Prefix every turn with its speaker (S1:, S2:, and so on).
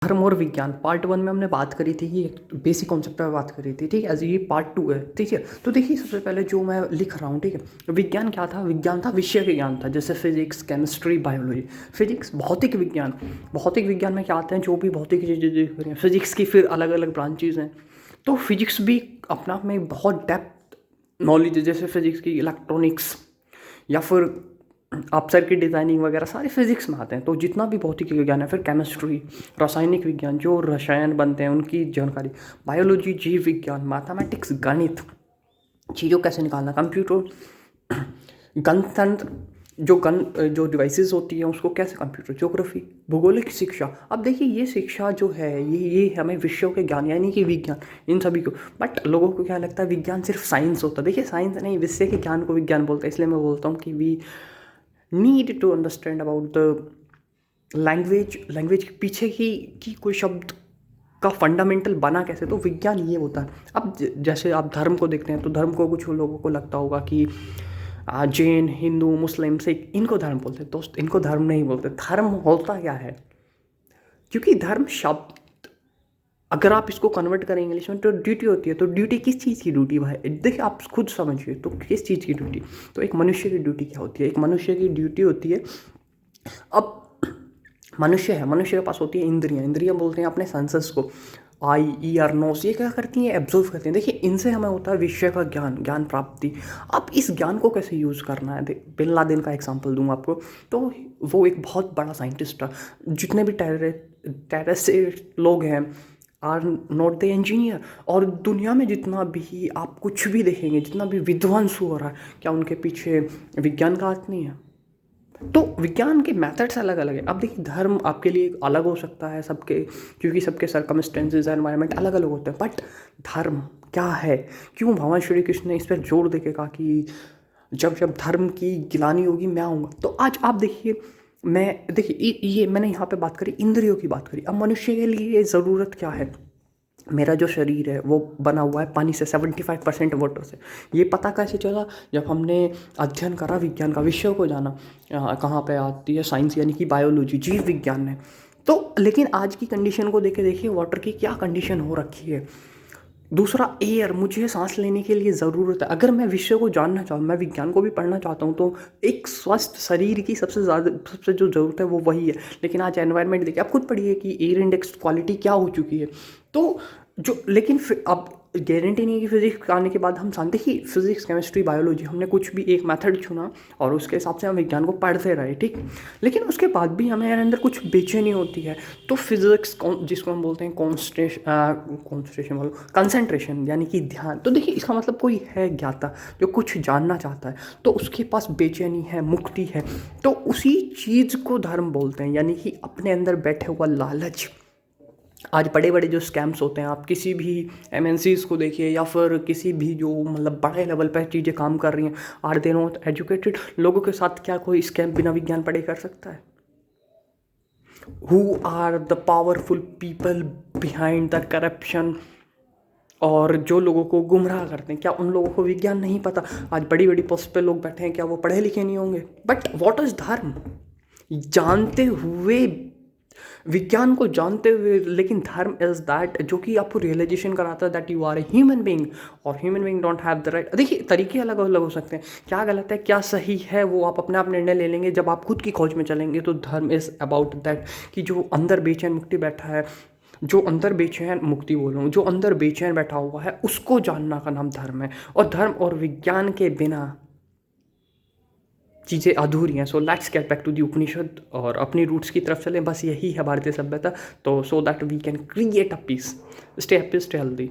S1: धर्म और विज्ञान पार्ट 1 में हमने बात करी थी कि बेसिक कॉन्सेप्ट पे बात करी थी, ठीक है। ये पार्ट 2 है, ठीक है। तो देखिए, सबसे पहले जो मैं लिख रहा हूँ, ठीक है, विज्ञान क्या था? विज्ञान था विषय के ज्ञान था, जैसे फिजिक्स, केमिस्ट्री, बायोलॉजी। फिजिक्स भौतिक विज्ञान, भौतिक विज्ञान में क्या आते हैं? जो भी भौतिक चीज़ें देख रहे हैं, फिजिक्स की फिर अलग अलग ब्रांचेज हैं। तो फिजिक्स भी अपना आप में बहुत डेप्थ नॉलेज है, जैसे फिजिक्स की इलेक्ट्रॉनिक्स या फिर आप सर्किट डिज़ाइनिंग वगैरह सारे फिजिक्स में आते हैं। तो जितना भी भौतिक विज्ञान है, फिर केमिस्ट्री, रासायनिक विज्ञान, जो रसायन बनते हैं उनकी जानकारी, बायोलॉजी, जीव विज्ञान, मैथमेटिक्स, गणित, चीज़ों कैसे निकालना, कंप्यूटर, गणतंत्र, जो डिवाइसेस होती हैं उसको कैसे, कंप्यूटर, ज्योग्राफी, भूगोलिक शिक्षा। अब देखिए, ये शिक्षा जो है ये हमें विषयों के ज्ञान यानी कि विज्ञान, इन सभी को। बट लोगों को क्या लगता है विज्ञान सिर्फ साइंस होता है। देखिए, साइंस नहीं, विषय के ज्ञान को विज्ञान बोलते हैं। इसलिए मैं बोलता हूँ कि we need to understand about the language के पीछे की कोई शब्द का फंडामेंटल बना कैसे, तो विज्ञान ये होता है। अब जैसे आप धर्म को देखते हैं, तो धर्म को कुछ लोगों को लगता होगा कि जैन, हिंदू, मुस्लिम, सिख, इनको धर्म बोलते हैं। दोस्त, इनको धर्म नहीं बोलते। धर्म होता क्या है? क्योंकि धर्म शब्द अगर आप इसको कन्वर्ट करें इंग्लिश में तो ड्यूटी होती है। तो ड्यूटी किस चीज़ की ड्यूटी भाई? देखिए, आप खुद समझिए, तो किस चीज़ की ड्यूटी? तो एक मनुष्य की ड्यूटी क्या होती है? एक मनुष्य की ड्यूटी होती है, अब मनुष्य है, मनुष्य के पास होती है इंद्रियां। इंद्रियां बोलते हैं अपने सेंसेस को, आई, ईयर, नोस। ये क्या करती हैं? एब्जॉर्व करती हैं। देखिए, इनसे हमें होता है विषय का ज्ञान प्राप्ति। अब इस ज्ञान को कैसे यूज़ करना है? बिन लादेन का एग्जांपल दूँ आपको। तो वो एक बहुत बड़ा साइंटिस्ट था। जितने भी टेररिस्ट लोग हैं आर नॉट द इंजीनियर। और दुनिया में जितना भी आप कुछ भी देखेंगे, जितना भी विध्वंस हो रहा है, क्या उनके पीछे विज्ञान का हाथ नहीं है? तो विज्ञान के मेथड्स अलग अलग है। अब देखिए, धर्म आपके लिए अलग हो सकता है सबके, क्योंकि सबके सर्कमस्टेंसेज एनवायरनमेंट अलग अलग होते हैं। बट धर्म क्या है? क्यों भगवान श्री कृष्ण ने इस पर जोर देके कहा कि जब जब धर्म की गिलानी होगी मैं आऊँगा। तो आज आप देखिए, देखिए ये मैंने यहाँ पे बात करी, इंद्रियों की बात करी। अब मनुष्य के लिए ज़रूरत क्या है? मेरा जो शरीर है वो बना हुआ है पानी से, 75% वाटर से। ये पता कैसे चला? जब हमने अध्ययन करा, विज्ञान का विषयों को जाना। कहाँ पे आती है साइंस, यानी कि बायोलॉजी, जीव विज्ञान में। तो लेकिन आज की कंडीशन को देखे, देखिए वाटर की क्या कंडीशन हो रखी है। दूसरा, एयर, मुझे सांस लेने के लिए ज़रूरत है। अगर मैं विषय को जानना चाहूँ, मैं विज्ञान को भी पढ़ना चाहता हूँ, तो एक स्वस्थ शरीर की सबसे जो ज़रूरत है वो वही है। लेकिन आज एनवायरनमेंट देखिए, आप खुद पढ़िए कि एयर इंडेक्स क्वालिटी क्या हो चुकी है। तो लेकिन फिर अब गारंटी नहीं है कि फिजिक्स आने के बाद हम जानते ही फिजिक्स, केमिस्ट्री, बायोलॉजी, हमने कुछ भी एक मेथड चुना और उसके हिसाब से हम विज्ञान को पढ़ते रहे, ठीक। लेकिन उसके बाद भी हमें अंदर कुछ बेचैनी होती है। तो फिजिक्स, जिसको हम बोलते हैं कॉन्सेंट्रेशन बोलो, कंसंट्रेशन, यानी कि ध्यान। तो देखिए, इसका मतलब कोई है ज्ञाता जो कुछ जानना चाहता है, तो उसके पास बेचैनी है, मुक्ति है। तो उसी चीज़ को धर्म बोलते हैं, यानी कि अपने अंदर बैठे हुआ लालच। आज बड़े बड़े जो स्कैम्स होते हैं, आप किसी भी एमएनसीज़ को देखिए, या फिर किसी भी जो मतलब बड़े लेवल पर चीज़ें काम कर रही हैं, आर दे नॉट एजुकेटेड? लोगों के साथ क्या कोई स्कैम बिना विज्ञान पढ़े कर सकता है? Who are the powerful people behind the corruption? और जो लोगों को गुमराह करते हैं, क्या उन लोगों को विज्ञान नहीं पता? आज बड़ी बड़ी पोस्ट पे लोग बैठे हैं, क्या वो पढ़े लिखे नहीं होंगे? बट व्हाट इज धर्म? जानते हुए, विज्ञान को जानते हुए, लेकिन धर्म इज दैट जो कि आपको रियलाइजेशन कराता है that you are a human being, और human being don't have the right. देखिए, तरीके अलग अलग हो सकते हैं, क्या गलत है क्या सही है वो आप अपने आप निर्णय ले लेंगे जब आप खुद की खोज में चलेंगे। तो धर्म इज अबाउट दैट कि जो अंदर बेचैन मुक्ति बैठा है, जो अंदर बेचैन मुक्ति बोल रहा हूँ, जो अंदर बेचैन बैठा हुआ है, उसको जानना का नाम धर्म है। और धर्म और विज्ञान के बिना चीज़ें अधूरी हैं। So let's get back to the Upanishad और अपनी रूट्स की तरफ चलें। बस यही है भारतीय सभ्यता। तो so that we can create a peace. Stay happy, stay healthy.